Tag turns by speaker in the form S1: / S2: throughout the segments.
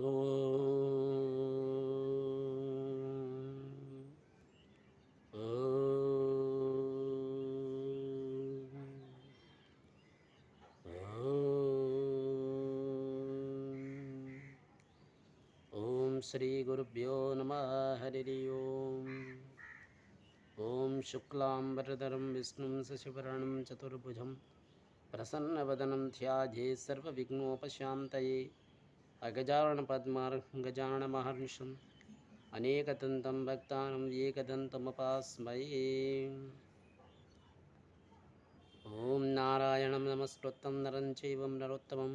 S1: ఓం శ్రీ గురుభ్యో నమః. హరి ఓం. ఓం శుక్లాంబరధరం విష్ణుం శశివర్ణం చతుర్భుజం ప్రసన్నవదనం ధ్యాయేత్ సర్వవిఘ్నోపశాంతయే. అగజానన పద్మార్గజానన మహర్నిశం అనేకదంతం భక్తానం ఏకదంతముపాస్మయే. ఓం నారాయణం నమస్కృత్యం నరం చైవ నరోత్తమం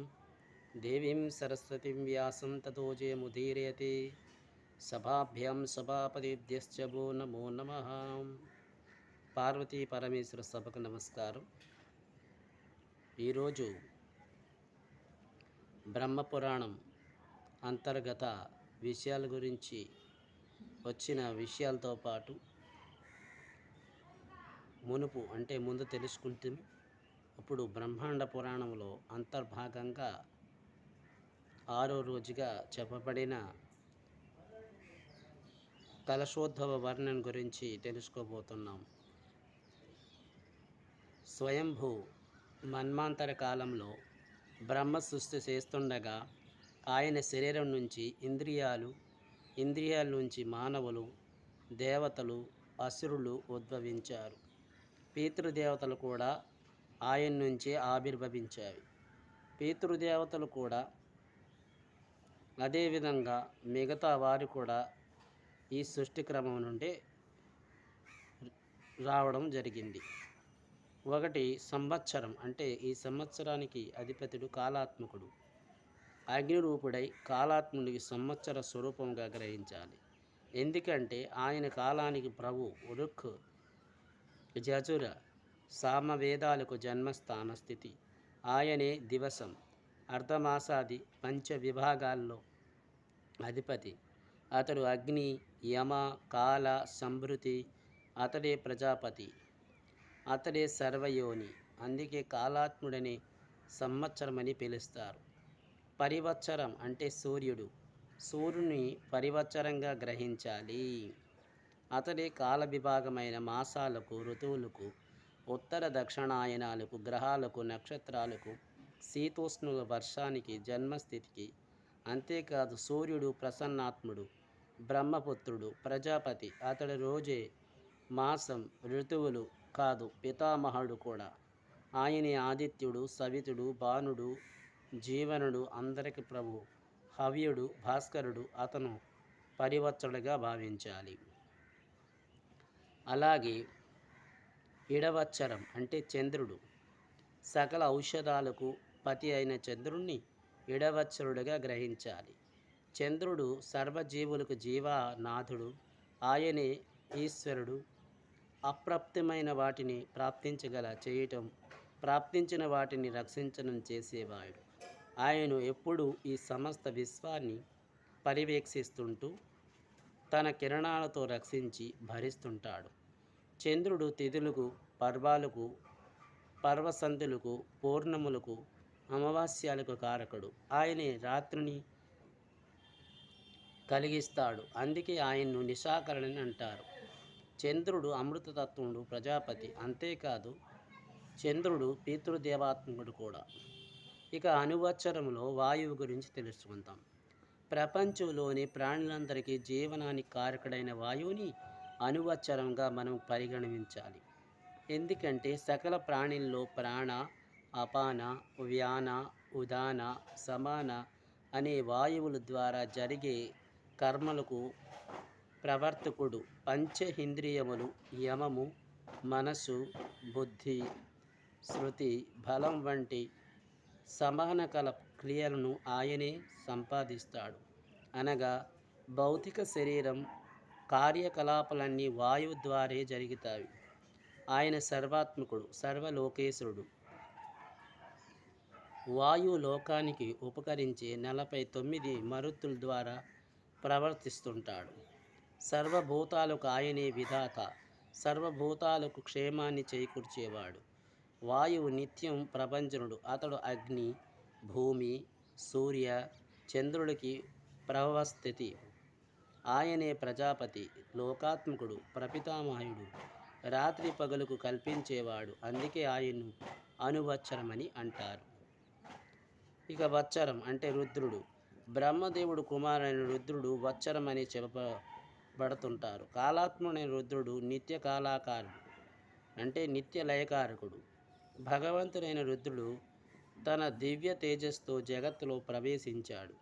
S1: దేవీం సరస్వతిం వ్యాసం తతో జయముదీరయతే. సభాభ్యాం సభాపతిభ్యశ్చ భో నమో నమః. పార్వతీ పరమేశ్వర సభకు నమస్కారం. ఈరోజు బ్రహ్మపురాణం అంతర్గత విషయాల గురించి వచ్చిన విషయాలతో పాటు ముందు తెలుసుకుంటే ఇప్పుడు బ్రహ్మాండ పురాణంలో అంతర్భాగంగా 6వ రోజుగా చెప్పబడిన కలశోద్భవ వర్ణన గురించి తెలుసుకోబోతున్నాం. స్వయంభూ మన్వంతర కాలంలో బ్రహ్మ సృష్టి చేస్తుండగా ఆయన శరీరం నుంచి ఇంద్రియాల నుంచి మానవులు, దేవతలు, అసురులు ఉద్భవించారు. పితృదేవతలు కూడా ఆయన నుంచే ఆవిర్భవించాయి. పితృదేవతలు కూడా అదేవిధంగా మిగతా వారు కూడా ఈ సృష్టి క్రమం నుండి రావడం జరిగింది. ఒకటి సంవత్సరం, అంటే ఈ సంవత్సరానికి అధిపతుడు కాలాత్మకుడు. అగ్నిరూపుడై కాలాత్ముడికి సంవత్సర స్వరూపంగా గ్రహించాలి. ఎందుకంటే ఆయన కాలానికి ప్రభు. రుక్, యజుర, సామవేదాలకు జన్మస్థాన స్థితి. ఆయనే దివసం, అర్ధమాసాది పంచ విభాగాల్లో అధిపతి. అతడు అగ్ని, యమ, కాల, సంభృతి. అతడే ప్రజాపతి, అతడే సర్వయోని. అందుకే కాలాత్ముడని సంవత్సరమని పిలుస్తారు. పరివత్సరం అంటే సూర్యుని పరివత్సరంగా గ్రహించాలి. అతడే కాల విభాగమైన మాసాలకు, ఋతువులకు, ఉత్తర దక్షిణాయనాలకు, గ్రహాలకు, నక్షత్రాలకు, శీతోష్ణుల, వర్షానికి, జన్మస్థితికి. అంతేకాదు సూర్యుడు ప్రసన్నాత్ముడు, బ్రహ్మపుత్రుడు, ప్రజాపతి. అతడి రోజే, మాసం, ఋతువులు కాదు, పితామహుడు కూడా. ఆయనే ఆదిత్యుడు, సవితుడు, భానుడు, జీవనుడు, అందరికి ప్రభు. హవ్యుడు, భాస్కరుడు. అతను పరివత్సరుడుగా భావించాలి. అలాగే ఇడవత్సరం అంటే చంద్రుడు. సకల ఔషధాలకు పతి అయిన చంద్రుణ్ణి ఇడవత్సరుడుగా గ్రహించాలి. చంద్రుడు సర్వజీవులకు జీవనాథుడు. ఆయనే ఈశ్వరుడు. అప్రాప్తమైన వాటిని ప్రాప్తించగల చేయటం, ప్రాప్తించిన వాటిని రక్షించడం చేసేవాడు. ఆయన ఎప్పుడూ ఈ సమస్త విశ్వాన్ని పర్యవేక్షిస్తుంటూ తన కిరణాలతో రక్షించి భరిస్తుంటాడు. చంద్రుడు తిథులకు, పర్వాలకు, పర్వసంధులకు, పౌర్ణములకు, అమావాస్యాలకు కారకుడు. ఆయనే రాత్రిని కలిగిస్తాడు. అందుకే ఆయన్ను నిశాకరణని అంటారు. చంద్రుడు అమృతతత్వుడు, ప్రజాపతి. అంతేకాదు చంద్రుడు పితృదేవాత్మకుడు కూడా. ఇక అనువత్సరంలో వాయువు గురించి తెలుసుకుందాం. ప్రపంచంలోని ప్రాణులందరికీ జీవనానికి కారకుడైన వాయువుని అనువత్సరంగా మనం పరిగణించాలి. ఎందుకంటే సకల ప్రాణుల్లో ప్రాణ, అపాన, వ్యాన, ఉదాన, సమాన అనే వాయువుల ద్వారా జరిగే కర్మలకు ప్రవర్తకుడు. పంచేంద్రియములు, యమము, మనసు, బుద్ధి, శృతి, బలం వంటి సమాన కల క్రియలను ఆయనే సంపాదిస్తాడు. అనగా భౌతిక శరీరం కార్యకలాపాలన్నీ వాయువు ద్వారే జరుగుతాయి. ఆయన సర్వాత్మకుడు, సర్వలోకేశ్వరుడు. వాయువు లోకానికి ఉపకరించే 49 మరుత్తుల ద్వారా ప్రవర్తిస్తుంటాడు. సర్వభూతాలకు ఆయనే విధాత, సర్వభూతాలకు క్షేమాన్ని చేకూర్చేవాడు. వాయువు నిత్యం ప్రభంజనుడు. అతడు అగ్ని, భూమి, సూర్య, చంద్రుడికి ప్రభవస్థితి. ఆయనే ప్రజాపతి, లోకాత్మకుడు, ప్రపితామహుడు, రాత్రి పగలుకు కల్పించేవాడు. అందుకే ఆయన్ను అనువత్సరమని అంటారు. ఇక వత్సరం అంటే రుద్రుడు. బ్రహ్మదేవుడు కుమారుడైన రుద్రుడు వత్సరం అని చెప్పబడుతుంటారు. కాలాత్ముడైన రుద్రుడు నిత్య కాలాకారుడు అంటే నిత్య లయకారకుడు. భగవంతుడైన రుద్రుడు తన దివ్య తేజస్తో జగత్తులో ప్రవేశించాడు.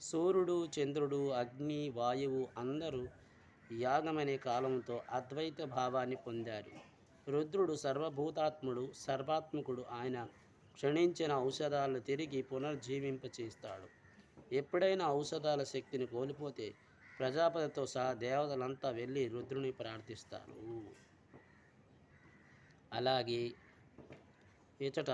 S1: సూర్యుడు, చంద్రుడు, అగ్ని, వాయువు అందరూ యాగమనే కాలంతో అద్వైత భావాన్ని పొందారు. రుద్రుడు సర్వభూతాత్ముడు, సర్వాత్మకుడు. ఆయన క్షీణించిన ఔషధాలను తిరిగి పునర్జీవింపచేస్తాడు. ఎప్పుడైనా ఔషధాల శక్తిని కోల్పోతే ప్రజాపతితో సహా దేవతలంతా వెళ్ళి రుద్రుని ప్రార్థిస్తారు. అలాగే ఇచట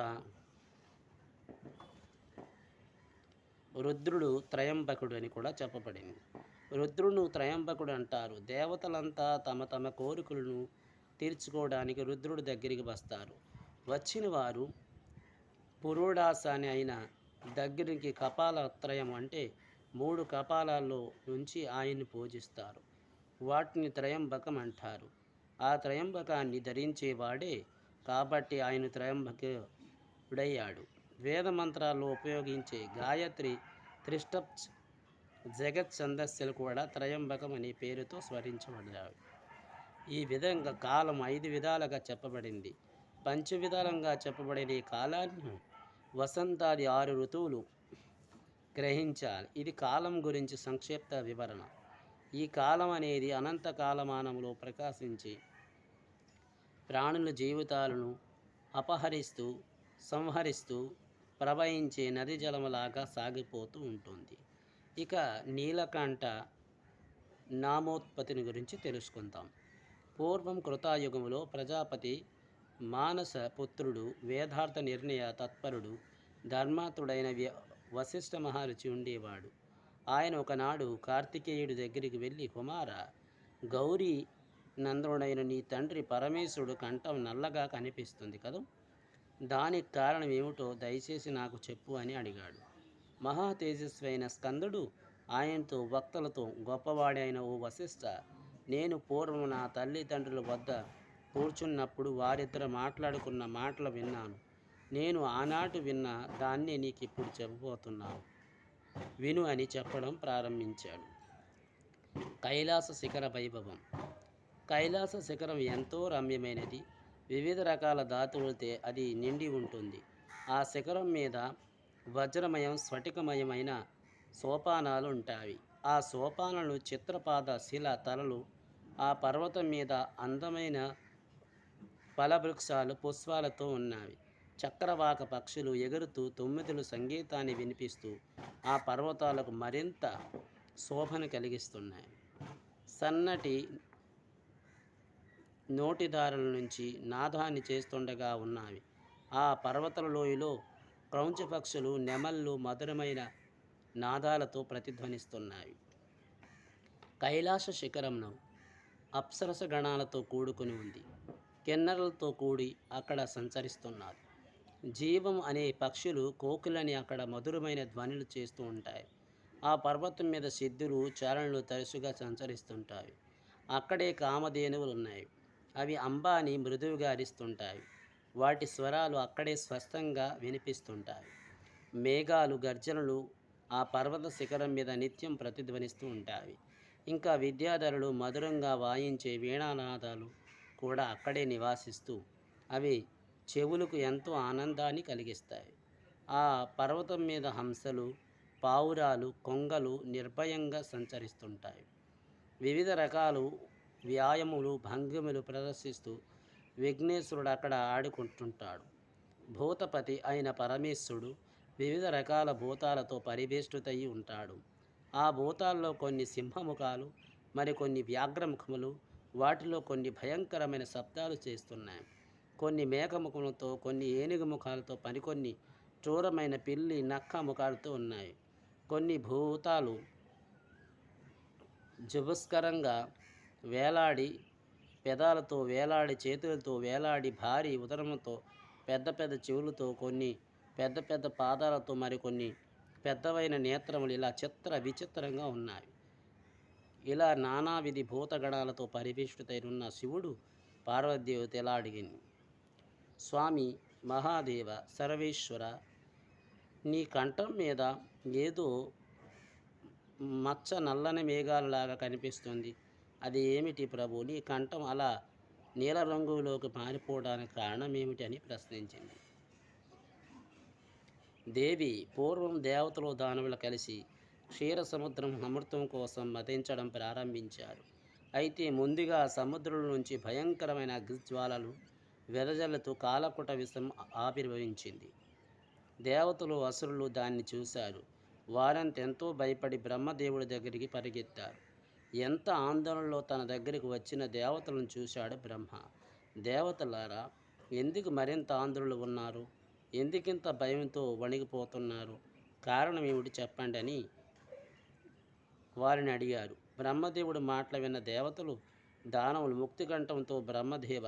S1: రుద్రుడు త్రయంబకుడు అని కూడా చెప్పబడింది. రుద్రుడు త్రయంబకుడు అంటారు. దేవతలంతా తమ తమ కోరికలను తీర్చుకోవడానికి రుద్రుడి దగ్గరికి వస్తారు. వచ్చిన వారు పురోడాసాని అయిన దగ్గరికి కపాలత్రయం అంటే 3 కపాలాల్లో నుంచి ఆయన్ని పూజిస్తారు. వాటిని త్రయంబకం అంటారు. ఆ త్రయంబకాన్ని ధరించేవాడే కాబట్టి ఆయన త్రయంబకుడయ్యాడు. వేద మంత్రాల్లో ఉపయోగించే గాయత్రి, త్రిష్టప్స్, జగత్ ఛందస్సులు కూడా త్రయంబకం అనే పేరుతో స్మరించబడ్డాయి. ఈ విధంగా కాలం 5 విధాలుగా చెప్పబడింది. పంచవిధాలంగా చెప్పబడిన ఈ కాలాన్ని వసంతాది 6 ఋతువులు గ్రహించాలి. ఇది కాలం గురించి సంక్షిప్త వివరణ. ఈ కాలం అనేది అనంత కాలమానంలో ప్రకాశించి ప్రాణుల జీవితాలను అపహరిస్తూ సంహరిస్తూ ప్రవహించే నది జలములాగా సాగిపోతూ ఉంటుంది. ఇక నీలకంఠ నామోత్పత్తిని గురించి తెలుసుకుందాం. పూర్వం కృతాయుగంలో ప్రజాపతి మానస పుత్రుడు, వేదార్థ నిర్ణయ తత్పరుడు, ధర్మాత్ముడైన వశిష్ఠ మహర్షి ఉండేవాడు. ఆయన ఒకనాడు కార్తికేయుడి దగ్గరికి వెళ్ళి, కుమార, గౌరీ నందనుడైన నీ తండ్రి పరమేశ్వరుడు కంఠం నల్లగా కనిపిస్తుంది కదా, దానికి కారణం ఏమిటో దయచేసి నాకు చెప్పు అని అడిగాడు. మహా తేజస్వి అయిన స్కందుడు ఆయనతో భక్తులతో, గొప్పవాడైన ఓ వశిష్ఠ, నేను పూర్వం నా తల్లిదండ్రుల వద్ద కూర్చున్నప్పుడు వారిద్దరు మాట్లాడుకున్న మాటలు విన్నాను. నేను ఆనాటి విన్న దాన్నే నీకు ఇప్పుడు చెప్పబోతున్నాను, విను అని చెప్పడం ప్రారంభించాడు. కైలాస శిఖర వైభవం. కైలాస శిఖరం ఎంతో రమ్యమైనది. వివిధ రకాల ధాతువులతో అది నిండి ఉంటుంది. ఆ శిఖరం మీద వజ్రమయం, స్ఫటికమయమైన సోపానాలు ఉంటాయి. ఆ సోపానాలు చిత్రపాద శిల తలలు. ఆ పర్వతం మీద అందమైన ఫలవృక్షాలు పుష్పాలతో ఉన్నవి. చక్రవాక పక్షులు ఎగురుతూ తొమ్మిదిలు సంగీతాన్ని వినిపిస్తూ ఆ పర్వతాలకు మరింత శోభను కలిగిస్తున్నాయి. సన్నటి నోటిదారుల నుంచి నాదాన్ని చేస్తుండగా ఉన్నవి. ఆ పర్వతాల లోయలో క్రౌంచ పక్షులు, నెమళ్ళు మధురమైన నాదాలతో ప్రతిధ్వనిస్తున్నాయి. కైలాస శిఖరంను అప్సరస గణాలతో కూడుకుని ఉంది. కిన్నెరలతో కూడి అక్కడ సంచరిస్తున్నారు. జీవం అనే పక్షులు కోకిలని అక్కడ మధురమైన ధ్వనులు చేస్తూ ఉంటాయి. ఆ పర్వతం మీద సిద్ధులు, చారణులు తరచుగా సంచరిస్తుంటాయి. అక్కడే కామధేనువులు ఉన్నాయి. అవి అంబాని మృదువుగా అరిస్తుంటాయి. వాటి స్వరాలు అక్కడే స్పష్టంగా వినిపిస్తుంటాయి. మేఘాలు గర్జనలు ఆ పర్వత శిఖరం మీద నిత్యం ప్రతిధ్వనిస్తూ ఉంటాయి. ఇంకా విద్యాధరులు మధురంగా వాయించే వీణానాదాలు కూడా అక్కడే నివాసిస్తూ అవి చెవులకు ఎంతో ఆనందాన్ని కలిగిస్తాయి. ఆ పర్వతం మీద హంసలు, పావురాలు, కొంగలు నిర్భయంగా సంచరిస్తుంటాయి. వివిధ రకాలు వ్యాయాములు, భంగిమలు ప్రదర్శిస్తూ విఘ్నేశ్వరుడు అక్కడ ఆడుకుంటుంటాడు. భూతపతి అయిన పరమేశ్వరుడు వివిధ రకాల భూతాలతో పరివేష్టితయి ఉంటాడు. ఆ భూతాల్లో కొన్ని సింహముఖాలు, మరికొన్ని వ్యాఘ్రముఖములు. వాటిలో కొన్ని భయంకరమైన శబ్దాలు చేస్తున్నాయి. కొన్ని మేఘముఖములతో, కొన్ని ఏనుగు ముఖాలతో, మరికొన్ని క్రూరమైన పిల్లి, నక్క ముఖాలతో ఉన్నాయి. కొన్ని భూతాలు జుభస్కరంగా వేలాడి, పెదాలతో వేలాడి, చేతులతో వేలాడి, భారీ ఉదరముతో, పెద్ద పెద్ద చెవులతో, కొన్ని పెద్ద పెద్ద పాదాలతో, మరికొన్ని పెద్దవైన నేత్రములు ఇలా చిత్ర విచిత్రంగా ఉన్నాయి. ఇలా నానావిధి భూతగణాలతో పరివేష్టితైనున్న శివుడు పార్వతీదేవితో ఇలా అడిగింది: స్వామి మహాదేవ సర్వేశ్వర, నీ కంఠం మీద ఏదో మచ్చ నల్లని మేఘాలలాగా కనిపిస్తుంది. అది ఏమిటి ప్రభు? నీ కంఠం అలా నీల రంగులోకి మారిపోవడానికి కారణం ఏమిటి అని ప్రశ్నించింది. దేవి: పూర్వం దేవతలు దానవులు కలిసి క్షీర సముద్రం అమృతం కోసం మతించడం ప్రారంభించారు. అయితే ముందుగా సముద్రం నుంచి భయంకరమైన అగ్నిజ్వాలలు వెదజల్లుతూ కాలకుట విషం ఆవిర్భవించింది. దేవతలు అసురులు దాన్ని చూశారు. వారంతెంతో భయపడి బ్రహ్మదేవుడి దగ్గరికి పరిగెత్తారు. ఎంత ఆందోళనలో తన దగ్గరికి వచ్చిన దేవతలను చూశాడు బ్రహ్మ. దేవతలారా, ఎందుకు మరింత ఆందోళనలు ఉన్నారు? ఎందుకింత భయంతో వణిగిపోతున్నారు? కారణం ఏమిటి చెప్పండి అని వారిని అడిగారు. బ్రహ్మదేవుడు మాటలు విన్న దేవతలు దానవులు ముక్తికంఠంతో బ్రహ్మదేవ,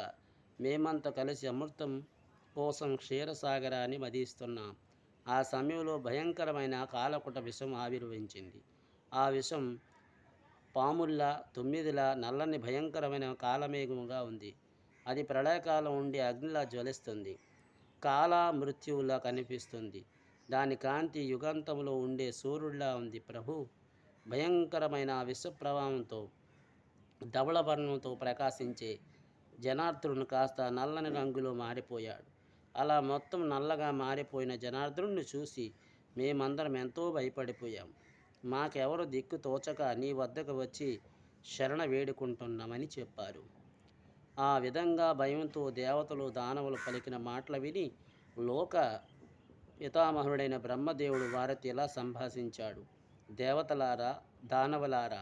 S1: మేమంతా కలిసి అమృతం కోసం క్షీరసాగరాన్ని మదిస్తున్నాం. ఆ సమయంలో భయంకరమైన కాలకుట విషం ఆవిర్భవించింది. ఆ విషం పాముల్లా, తొమ్మిదిలా, నల్లని భయంకరమైన కాలమేఘముగా ఉంది. అది ప్రళయకాలం ఉండి అగ్నిలా జ్వలిస్తుంది. కాల మృత్యువులా కనిపిస్తుంది. దాని కాంతి యుగాంతంలో ఉండే సూర్యుడిలా ఉంది. ప్రభు, భయంకరమైన విష ప్రభావంతో ధవళవర్ణంతో ప్రకాశించే జనార్దనుడు కాస్త నల్లని రంగులో మారిపోయాడు. అలా మొత్తం నల్లగా మారిపోయిన జనార్దనుడిని చూసి మేమందరం ఎంతో భయపడిపోయాం. మాకెవరు దిక్కు తోచక నీ వద్దకు వచ్చి శరణ వేడుకుంటున్నామని చెప్పారు. ఆ విధంగా భయంతో దేవతలు దానవులు పలికిన మాటలు విని లోక పితామహుడైన బ్రహ్మదేవుడు వారితో ఇలా సంభాషించాడు: దేవతలారా, దానవులారా,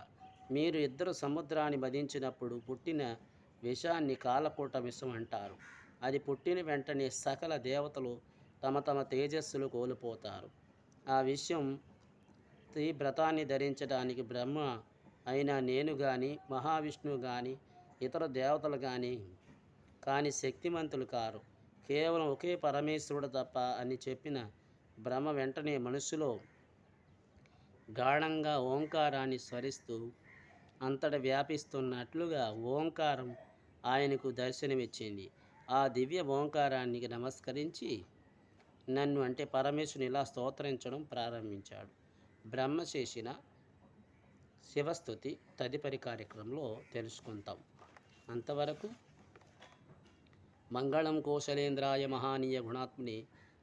S1: మీరు ఇద్దరు సముద్రాన్ని మదించినప్పుడు పుట్టిన విషాన్ని కాలకూట విషం అంటారు. అది పుట్టిన వెంటనే సకల దేవతలు తమ తమ తేజస్సులు కోల్పోతారు. ఆ విషయం వ్రతాన్ని ధరించడానికి బ్రహ్మ అయినా నేను కానీ, మహావిష్ణువు కానీ, ఇతర దేవతలు కానీ శక్తిమంతులు కారు. కేవలం ఒకే పరమేశ్వరుడు తప్ప అని చెప్పిన బ్రహ్మ వెంటనే మనసులో గాఢంగా ఓంకారాన్ని స్మరిస్తూ అంతట వ్యాపిస్తున్నట్లుగా ఓంకారం ఆయనకు దర్శనమిచ్చింది. ఆ దివ్య ఓంకారానికి నమస్కరించి నన్ను అంటే పరమేశ్వరుని ఇలా స్తోత్రించడం ప్రారంభించాడు. బ్రహ్మ చేసిన శివస్తుతి తదుపరి కార్యక్రమంలో తెలుసుకుంటాం. అంతవరకు మంగళం కోశలేంద్రాయ మహానీయ గుణాత్మనే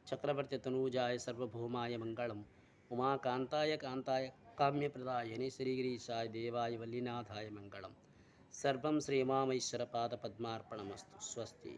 S1: చక్రవర్తి తనూజాయ సర్వభౌమాయ మంగళం. ఉమాకాంతాయ కాంతాయ కామ్యప్రదాయనే శ్రీగిరీశాయ దేవాయ వల్లీనాథాయ మంగళం. సర్వం శ్రీమామేశ్వర పాద పద్మార్పణమస్తు. స్వస్తి.